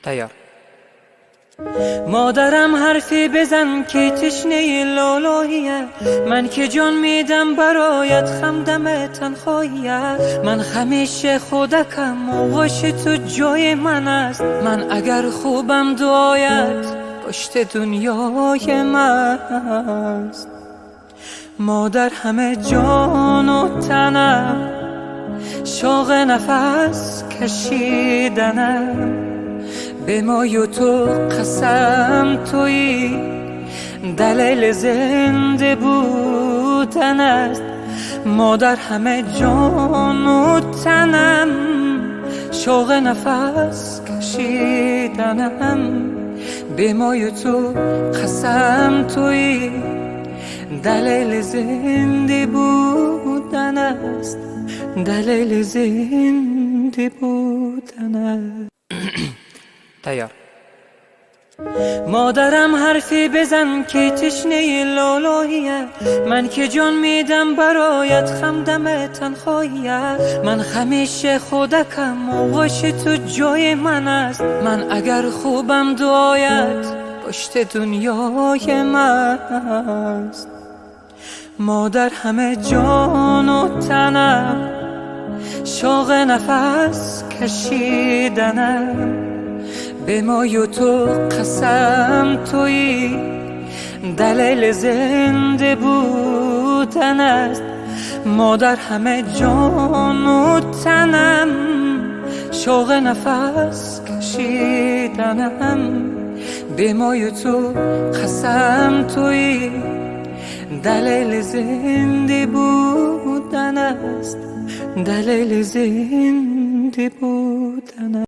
تیار. مادرم حرفی بزن که تشنه لالاییه، من که جان میدم برایت خمدم تنهاییه. من همیشه خودکم و غش تو جای من است، من اگر خوبم دعایت پشت دنیای من است. مادر همه جان و تنم، شوق نفس کشیدنم، به مای و تو قسم تویی دلیل زنده بودن است. مادر همه جان و تنم، شوق نفس کشیدنم، به مای و تو قسم تویی دلیل زنده بودن است، دلیل زنده بودن است. تیار. مادرم حرفی بزن که تشنه لالاییه، من که جان میدم برایت خمدم تنهاییه. من همیشه خودکم و غش تو جای من است، من اگر خوبم دعایت پشت دنیای من است. مادر همه جان و تنم، شوق نفس کشیدنم، به مای و تو قسم تویی دلیل زنده بودن است. مادر همه جان و تنم، شوق نفس کشیدنم، به مای و تو قسم تویی دلیل زنده بودن است، دلیل زنده بودن است.